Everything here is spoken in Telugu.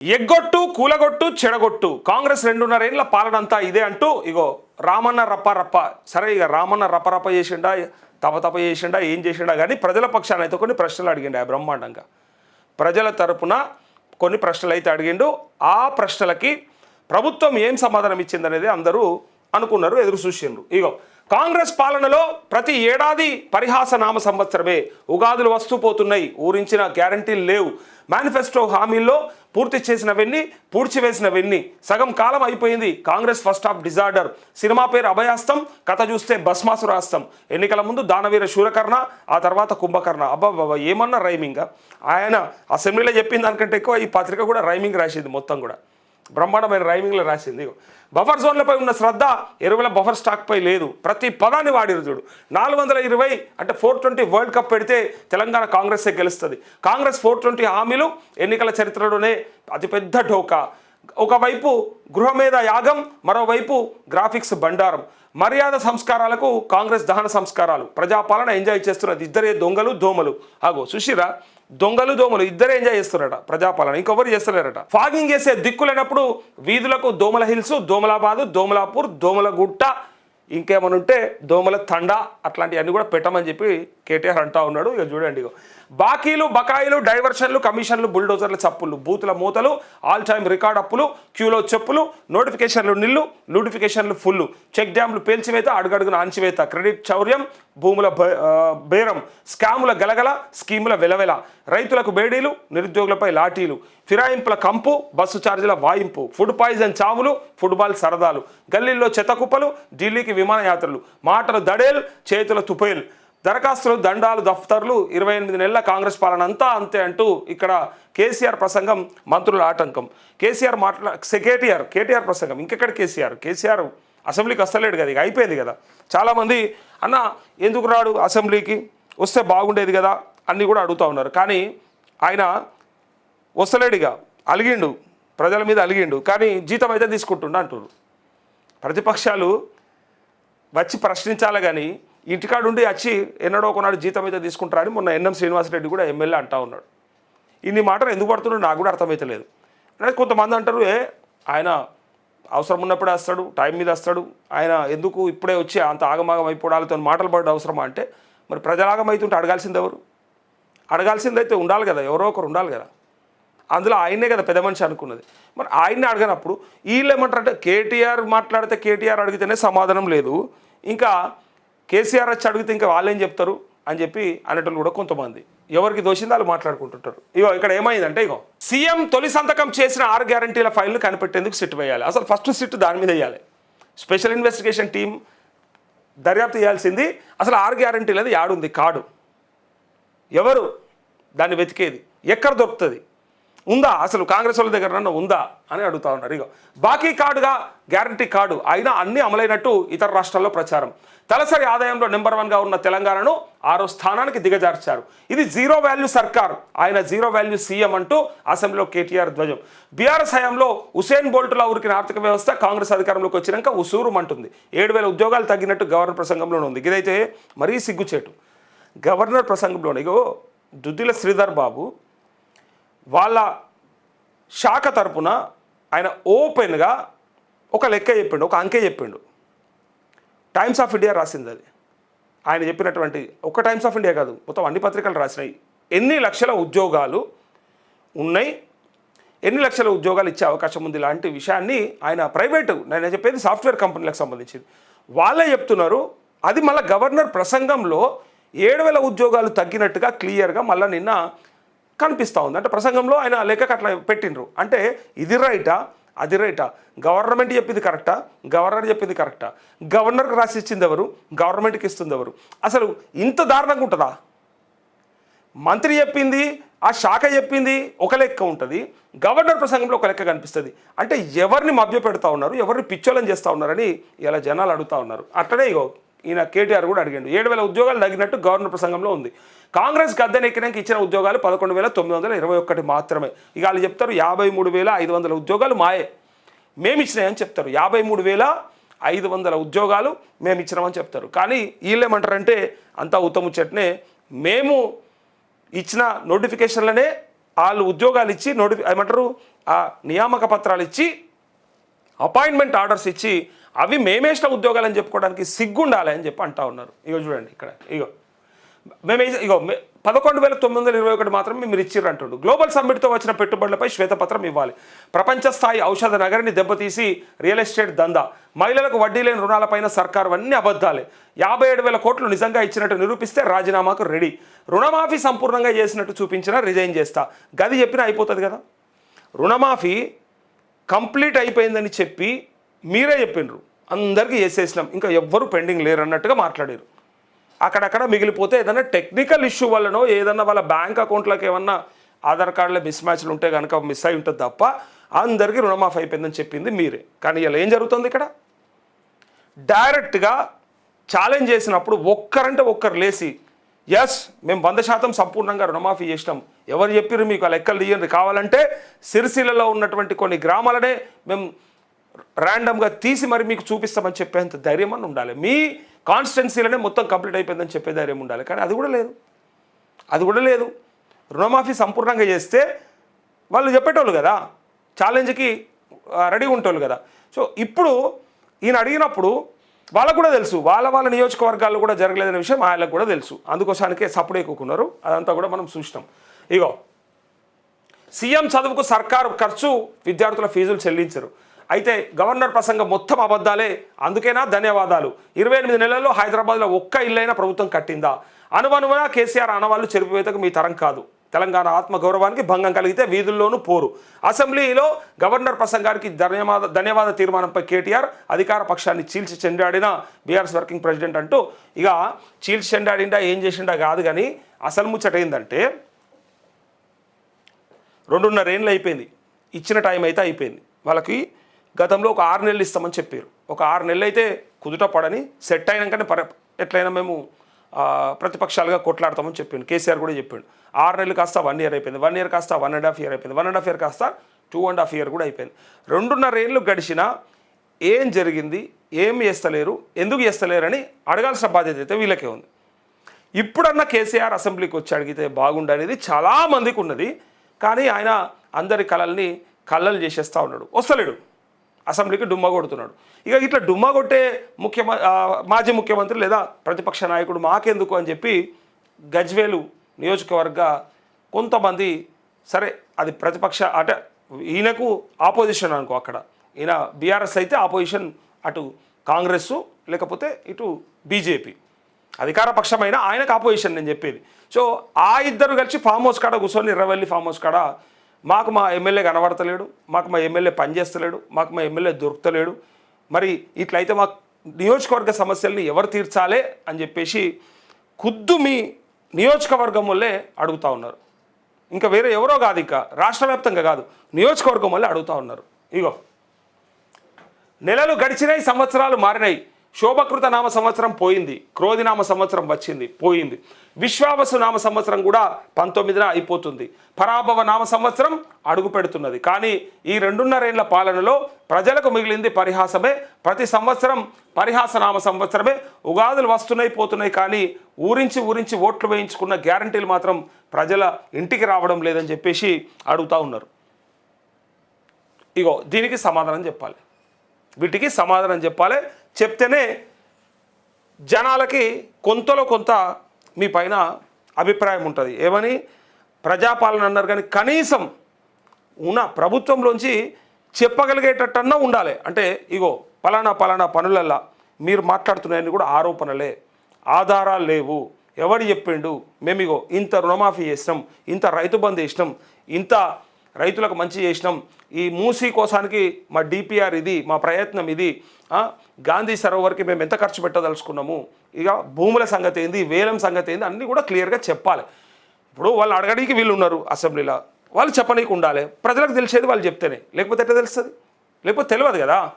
ఎగ్గొట్టు కూలగొట్టు చెడగొట్టు కాంగ్రెస్ 2.5 ఏళ్ల పాలనంతా ఇదే అంటూ ఇగో రామన్న రప్ప సరే ఇక రామన్న రప్ప చేసిండా తప చేసిండా ఏం చేసిండా కానీ ప్రజల పక్షాన అయితే కొన్ని ప్రశ్నలు అడిగిండు బ్రహ్మాండంగా ప్రజల తరపున కొన్ని ప్రశ్నలు అయితే అడిగిండు ఆ ప్రశ్నలకి ప్రభుత్వం ఏం సమాధానం ఇచ్చిందనేది అందరూ అనుకున్నారు ఎదురు చూసిండ్రు ఇగో కాంగ్రెస్ పాలనలో ప్రతి ఏడాది పరిహాస నామ సంవత్సరమే ఉగాదులు వస్తూ పోతున్నాయి ఊరించిన గ్యారంటీలు లేవు మేనిఫెస్టో హామీల్లో పూర్తి చేసినవన్నీ పూడ్చివేసినవన్నీ సగం కాలం అయిపోయింది Congress first half disorder cinema పేరు అభయాస్తం కథ చూస్తే భస్మాసురాస్తం ఎన్నికల ముందు దానవీర శూరకర్ణ ఆ తర్వాత కుంభకర్ణ అబ్బాబా ఏమన్నా రైమింగ్ ఆయన అసెంబ్లీలో చెప్పిన దానికంటే ఎక్కువ ఈ పత్రిక కూడా రైమింగ్ రాసింది మొత్తం కూడా బ్రహ్మాండమైన రైమింగ్లో రాసింది బఫర్ జోన్లపై ఉన్న శ్రద్ధ ఎరువుల బఫర్ స్టాక్పై లేదు ప్రతి పదాన్ని వాడిరు చూడు 420 అంటే 420 వరల్డ్ కప్ పెడితే తెలంగాణ కాంగ్రెస్సే గెలుస్తుంది కాంగ్రెస్ 420 హామీలు ఎన్నికల చరిత్రలోనే అతిపెద్ద ఢోకా ఒకవైపు గృహమేధ యాగం మరోవైపు గ్రాఫిక్స్ బండారం మర్యాద సంస్కారాలకు కాంగ్రెస్ దహన సంస్కారాలు ప్రజాపాలన ఎంజాయ్ చేస్తున్నది ఇద్దరే దొంగలు దోమలు ఆగో సుశీరా దొంగలు దోమలు ఇద్దరే ఎంజాయ్ చేస్తున్నారట ప్రజాపాలన ఇంకొకరు చేస్తలేరట ఫాగింగ్ చేసే దిక్కులేనప్పుడు వీధులకు దోమల హిల్స్ దోమలాబాదు దోమలాపూర్ దోమలగుట్ట ఇంకేమైనా ఉంటే దోమల తండా అట్లాంటివన్నీ కూడా పెట్టమని చెప్పి కేటీఆర్ అంటా ఉన్నాడు ఇక చూడండి బాకీలు బకాయిలు డైవర్షన్లు కమిషన్లు బుల్డోజర్ల చప్పులు బూతుల మూతలు ఆల్ టైమ్ రికార్డ్ అప్పులు క్యూలో చెప్పులు నోటిఫికేషన్లు నిల్లు నోటిఫికేషన్లు ఫుల్లు చెక్ డ్యాంలు పేల్చివేత అడుగడుగున అంచివేత క్రెడిట్ చౌర్యం భూముల బేరం స్కాముల గలగల స్కీముల వెలవెల రైతులకు బేడీలు నిరుద్యోగులపై లాఠీలు ఫిరాయింపుల కంపు బస్సు ఛార్జీల వాయింపు ఫుడ్ పాయిజన్ చావులు ఫుట్బాల్ సరదాలు గల్లీల్లో చెత్తకుప్పలు ఢిల్లీకి విమానయాత్రలు మాటలు దడేల్ చేతుల తుపేల్ దరఖాస్తులు దండాలు దఫ్తర్లు 28 నెలల కాంగ్రెస్ పాలన అంతా అంతే అంటూ ఇక్కడ కేసీఆర్ ప్రసంగం మంత్రుల ఆటంకం కేసీఆర్ కేటీఆర్ ప్రసంగం ఇంకెక్కడ కేసీఆర్ అసెంబ్లీకి వస్తలేడు కదా ఇక అయిపోయింది కదా చాలామంది అన్న ఎందుకు రాడు అసెంబ్లీకి వస్తే బాగుండేది కదా అన్నీ కూడా అడుగుతూ ఉన్నారు కానీ ఆయన వస్తలేడుగా అలిగిండు ప్రజల మీద అలిగిండు కానీ జీతం అయితే తీసుకుంటుండ అంటున్నారు ప్రతిపక్షాలు వచ్చి ప్రశ్నించాలి కానీ ఇంటికాడుండి వచ్చి ఎన్నడో కొన్నాడు జీతం అయితే తీసుకుంటారని మొన్న ఎన్ఎం శ్రీనివాసరెడ్డి కూడా ఎమ్మెల్యే అంటా ఉన్నాడు ఇన్ని మాటలు ఎందుకు పడుతున్నాడు నాకు కూడా అర్థమవుతలేదు అంటే కొంతమంది అంటారు ఆయన అవసరం ఉన్నప్పుడే వస్తాడు టైం మీద వస్తాడు ఆయన ఎందుకు ఇప్పుడే వచ్చి అంత ఆగమాగం అయిపోవడాలతో మాటలు పడ్డ అవసరమా అంటే మరి ప్రజలాగం అవుతుంటే అడగాల్సిందైతే ఉండాలి కదా ఎవరో ఒకరు ఉండాలి కదా అందులో ఆయనే కదా పెద్ద మనిషి అనుకున్నది మరి ఆయన్ని అడగనప్పుడు వీళ్ళు ఏమంటారంటే కేటీఆర్ మాట్లాడితే కేటీఆర్ అడిగితేనే సమాధానం లేదు ఇంకా కేసీఆర్ వచ్చి అడిగితే ఇంకా వాళ్ళేం చెప్తారు అని చెప్పి అనేటోళ్ళు కూడా కొంతమంది ఎవరికి దోషిందో వాళ్ళు మాట్లాడుకుంటుంటారు ఇక్కడ ఏమైందంటే సీఎం తొలి సంతకం చేసిన 6 గ్యారంటీల ఫైల్ను కనిపెట్టేందుకు సిట్ వేయాలి అసలు ఫస్ట్ సిట్ దాని మీద వేయాలి స్పెషల్ ఇన్వెస్టిగేషన్ టీం దర్యాప్తు చేయాల్సింది అసలు 6 గ్యారంటీలది యాడుంది కాడు ఎవరు దాన్ని వెతికేది ఎక్కడ దొరుకుతుంది ఉందా అసలు కాంగ్రెస్ వాళ్ళ దగ్గర ఉందా అని అడుగుతా ఉన్నారు బాకీ కార్డుగా గ్యారంటీ కార్డు అయినా అన్నీ అమలైనట్టు ఇతర రాష్ట్రాల్లో ప్రచారం తలసరి ఆదాయంలో నెంబర్ 1గా ఉన్న తెలంగాణను 6వ స్థానానికి దిగజార్చారు ఇది జీరో వాల్యూ సర్కార్ ఆయన జీరో వాల్యూ సీఎం అంటూ అసెంబ్లీలో కేటీఆర్ ధ్వజం బీఆర్ఎస్ హయాంలో ఉసేన్ బోల్టులా ఉరికిన ఆర్థిక వ్యవస్థ కాంగ్రెస్ అధికారంలోకి వచ్చినాక ఉసూరుమంటుంది 7,000 ఉద్యోగాలు తగ్గినట్టు గవర్నర్ ప్రసంగంలోనే ఉంది ఇదైతే మరీ సిగ్గుచేటు గవర్నర్ ప్రసంగంలోనే దుద్దిల శ్రీధర్ బాబు వాళ్ళ శాఖ తరపున ఆయన ఓపెన్గా ఒక లెక్క చెప్పిండు ఒక అంకె చెప్పిండు టైమ్స్ ఆఫ్ ఇండియా రాసింది అది ఆయన చెప్పినటువంటి ఒక టైమ్స్ ఆఫ్ ఇండియా కాదు మొత్తం అన్ని పత్రికలు రాసినాయి ఎన్ని లక్షల ఉద్యోగాలు ఉన్నాయి ఎన్ని లక్షల ఉద్యోగాలు ఇచ్చే అవకాశం ఉంది లాంటి విషయాన్ని ఆయన ప్రైవేటు నేను చెప్పేది సాఫ్ట్వేర్ కంపెనీలకు సంబంధించింది వాళ్ళే చెప్తున్నారు అది మళ్ళీ గవర్నర్ ప్రసంగంలో 7,000 ఉద్యోగాలు తగ్గినట్టుగా క్లియర్గా మళ్ళీ నిన్న కనిపిస్తూ ఉంది అంటే ప్రసంగంలో ఆయన లెక్కకు అట్లా పెట్టిండ్రు అంటే ఇది రైటా అది రైటా గవర్నమెంట్ చెప్పింది కరెక్టా గవర్నర్ చెప్పింది కరెక్టా గవర్నర్కి రాసి ఇచ్చింది ఎవరు గవర్నమెంట్కి ఇస్తుంది ఎవరు అసలు ఇంత దారుణంగా ఉంటుందా మంత్రి చెప్పింది ఆ శాఖ చెప్పింది ఒక లెక్క ఉంటుంది గవర్నర్ ప్రసంగంలో ఒక లెక్క కనిపిస్తుంది అంటే ఎవరిని మభ్య పెడతా ఉన్నారు ఎవరిని పిచ్చోళం చేస్తూ ఉన్నారని ఇలా జనాలు అడుగుతూ ఉన్నారు అట్లనే ఈయన కేటీఆర్ కూడా అడిగాడు 7,000 ఉద్యోగాలు తగ్గినట్టు గవర్నర్ ప్రసంగంలో ఉంది కాంగ్రెస్ గద్దెనెక్కినాక ఇచ్చిన ఉద్యోగాలు 11,921 మాత్రమే ఇక వాళ్ళు చెప్తారు 53,500 ఉద్యోగాలు మాయే మేము ఇచ్చినాయని చెప్తారు 53,500 ఉద్యోగాలు మేము ఇచ్చినామని చెప్తారు కానీ వీళ్ళు ఏమంటారంటే అంతా ఉత్తముచ్చట్నే మేము ఇచ్చిన నోటిఫికేషన్లనే వాళ్ళు ఉద్యోగాలు ఇచ్చి ఏమంటారు ఆ నియామక పత్రాలు ఇచ్చి అపాయింట్మెంట్ ఆర్డర్స్ ఇచ్చి అవి మేమేసిన ఉద్యోగాలని చెప్పుకోవడానికి సిగ్గుండాలి అని చెప్పి అంటా ఉన్నారు. ఇగో చూడండి ఇక్కడ, ఇగో 11,921 మాత్రమే మీరు ఇచ్చిర్రు అంటుండు. గ్లోబల్ సమ్మిట్తో వచ్చిన పెట్టుబడులపై శ్వేతపత్రం ఇవ్వాలి. ప్రపంచ స్థాయి ఔషధ నగరిని దెబ్బతీసి రియల్ ఎస్టేట్ దందా, మహిళలకు వడ్డీ లేని రుణాలపైన సర్కారు అన్నీ అబద్ధాలే. 57,000 కోట్లు నిజంగా ఇచ్చినట్టు నిరూపిస్తే రాజీనామాకు రెడీ. రుణమాఫీ సంపూర్ణంగా చేసినట్టు చూపించినా రిజైన్ చేస్తా. గది చెప్పినా అయిపోతుంది కదా. రుణమాఫీ కంప్లీట్ అయిపోయిందని చెప్పి మీరే చెప్పిండ్రు, అందరికీ చేసేసినాం, ఇంకా ఎవ్వరూ పెండింగ్ లేరు అన్నట్టుగా మాట్లాడారు. అక్కడక్కడ మిగిలిపోతే ఏదైనా టెక్నికల్ ఇష్యూ వల్లనో ఏదన్నా వాళ్ళ బ్యాంక్ అకౌంట్లకు ఏమన్నా ఆధార్ కార్డులో మిస్ మ్యాచ్లు ఉంటే కనుక మిస్ అయి ఉంటుంది తప్ప అందరికీ రుణమాఫీ అయిపోయిందని చెప్పింది మీరే. కానీ ఇలా ఏం జరుగుతుంది? ఇక్కడ డైరెక్ట్గా ఛాలెంజ్ చేసినప్పుడు ఒక్కరంటే ఒక్కరు లేసి ఎస్ మేము 100% సంపూర్ణంగా రుణమాఫీ చేసినాం, ఎవరు చెప్పారు మీకు ఆ లెక్కలు తీయండి, కావాలంటే సిరిసిల్లలో ఉన్నటువంటి కొన్ని గ్రామాలనే మేము ర్యాండమ్గా తీసి మరి మీకు చూపిస్తామని చెప్పేంత ధైర్యం అని ఉండాలి. మీ కాన్స్టిట్యున్సీలోనే మొత్తం కంప్లీట్ అయిపోయిందని చెప్పే ధైర్యం ఉండాలి. కానీ అది కూడా లేదు. రుణమాఫీ సంపూర్ణంగా చేస్తే వాళ్ళు చెప్పేటోళ్ళు కదా, ఛాలెంజ్కి రెడీ ఉంటోళ్ళు కదా. సో ఇప్పుడు ఈయన అడిగినప్పుడు వాళ్ళకు కూడా తెలుసు, వాళ్ళ నియోజకవర్గాల్లో కూడా జరగలేదనే విషయం ఆయనకు కూడా తెలుసు. అందుకోసానికే సపోర్ట్ ఎక్కుకున్నారు. అదంతా కూడా మనం చూసినాం. ఇగో సీఎం చదువుకు సర్కారు ఖర్చు, విద్యార్థుల ఫీజులు చెల్లించరు. అయితే గవర్నర్ ప్రసంగం మొత్తం అబద్ధాలే, అందుకేనా ధన్యవాదాలు. 28 నెలల్లో హైదరాబాద్లో ఒక్క ఇల్లైనా ప్రభుత్వం కట్టిందా? అనువనువున కేసీఆర్ ఆనవాళ్లు చెరిపివేతకు మీ తరం కాదు. తెలంగాణ ఆత్మగౌరవానికి భంగం కలిగితే వీధుల్లోనూ పోరు. అసెంబ్లీలో గవర్నర్ ప్రసంగానికి ధన్యవాద తీర్మానంపై కేటీఆర్ అధికార పక్షాన్ని చీల్చి చెండాడిన బీఆర్ఎస్ వర్కింగ్ ప్రెసిడెంట్ అంటూ ఇక చీల్చి చెండాడిండా ఏం చేసిండా కాదు. కానీ అసలు ముచ్చట ఏంటంటే 2.5 ఏళ్ళు అయిపోయింది, ఇచ్చిన టైం అయితే అయిపోయింది. వాళ్ళకి గతంలో ఒక 6 నెలలు ఇస్తామని చెప్పారు. ఒక 6 నెలలు అయితే కుదుట పడని సెట్ అయినాకనే ఎట్లయినా మేము ప్రతిపక్షాలుగా కొట్లాడతామని చెప్పిండు. కేసీఆర్ కూడా చెప్పిండు. 6 నెలలు కాస్త 1 ఇయర్ అయిపోయింది, 1 ఇయర్ కాస్త 1.5 ఇయర్ అయిపోయింది, 1.5 ఇయర్ కాస్త 2.5 ఇయర్ కూడా అయిపోయింది. 2.5 ఏళ్ళు గడిచినా ఏం జరిగింది, ఏం చేస్తలేరు, ఎందుకు చేస్తలేరని అడగాల్సిన బాధ్యత అయితే వీళ్ళకే ఉంది. ఇప్పుడన్నా కేసీఆర్ అసెంబ్లీకి వచ్చి అడిగితే బాగుండనేది చాలామందికి ఉన్నది. కానీ ఆయన అందరి కళల్ని కళ్ళలు చేసేస్తూ ఉన్నాడు, వస్తలేడు, అసెంబ్లీకి డుమ్మా కొడుతున్నాడు. ఇక ఇట్లా డుమ్మా కొట్టే మాజీ ముఖ్యమంత్రి లేదా ప్రతిపక్ష నాయకుడు మాకెందుకు అని చెప్పి గజ్వేలు నియోజకవర్గ కొంతమంది, సరే అది ప్రతిపక్ష అంటే ఈయనకు ఆపోజిషన్ అనుకో, అక్కడ ఈయన బీఆర్ఎస్ అయితే ఆపోజిషన్, అటు కాంగ్రెస్ లేకపోతే ఇటు బీజేపీ అధికార పక్షమైన ఆయనకు ఆపోజిషన్ నేను చెప్పేది. సో ఆ ఇద్దరు కలిసి ఫామ్ హౌస్ కాడ కూర్చొని ఎర్రవెల్లి ఫామ్ హౌస్ కాడ మాకు మా ఎమ్మెల్యే కనబడతలేడు, మాకు మా ఎమ్మెల్యే పనిచేస్తలేడు, మాకు మా ఎమ్మెల్యే దొరుకుతలేడు, మరి ఇట్లయితే మా నియోజకవర్గ సమస్యల్ని ఎవరు తీర్చాలి అని చెప్పేసి ఖుద్దు మీ నియోజకవర్గం వల్లే అడుగుతూ ఉన్నారు. ఇంకా వేరే ఎవరో కాదు, ఇంకా రాష్ట్ర వ్యాప్తంగా కాదు, నియోజకవర్గం వల్లే అడుగుతూ ఉన్నారు. ఇగో నెలలు గడిచినాయి, సంవత్సరాలు మారినాయి. శోభకృత నామ సంవత్సరం పోయింది, క్రోధి నామ సంవత్సరం వచ్చింది పోయింది, విశ్వావసు నామ సంవత్సరం కూడా 19న అయిపోతుంది, పరాభవ నామ సంవత్సరం అడుగు పెడుతున్నది. కానీ ఈ 2.5 ఏళ్ల పాలనలో ప్రజలకు మిగిలింది పరిహాసమే. ప్రతి సంవత్సరం పరిహాస నామ సంవత్సరమే. ఉగాదులు వస్తున్నాయి పోతున్నాయి, కానీ ఊరించి ఓట్లు వేయించుకున్న గ్యారంటీలు మాత్రం ప్రజల ఇంటికి రావడం లేదని చెప్పేసి అడుగుతూ ఉన్నారు. ఇగో దీనికి సమాధానం చెప్పాలి, వీటికి సమాధానం చెప్పాలి. చెప్తేనే జనాలకి కొంతలో కొంత మీ పైన అభిప్రాయం ఉంటుంది. ఏమని ప్రజాపాలన అన్నారు, కానీ కనీసం ఉన్న ప్రభుత్వంలోంచి చెప్పగలిగేటట్టన్నా ఉండాలి. అంటే ఇగో పలానా పనులల్లా మీరు మాట్లాడుతున్నాయని కూడా ఆరోపణలే, ఆధారాలు లేవు, ఎవరు చెప్పిండు, మేము ఇగో ఇంత రుణమాఫీ చేసినాం, ఇంత రైతు బంధు చేసినాం, ఇంత రైతులకు మంచి చేసినాం, ఈ మూసీ కోసానికి మా డిపిఆర్ ఇది, మా ప్రయత్నం ఇది, గాంధీ సరోవర్కి మేము ఎంత ఖర్చు పెట్టదలుచుకున్నాము, ఇక భూముల సంగతి ఏంది, వేలం సంగతి ఏంది, అన్నీ కూడా క్లియర్గా చెప్పాలి. ఇప్పుడు వాళ్ళు అడగడానికి వీళ్ళు ఉన్నారు అసెంబ్లీలో, వాళ్ళు చెప్పనీకి ఉండాలి. ప్రజలకు తెలిసేది వాళ్ళు చెప్తేనే, లేకపోతే ఎట్లా తెలుస్తుంది? లేకపోతే తెలియదు కదా.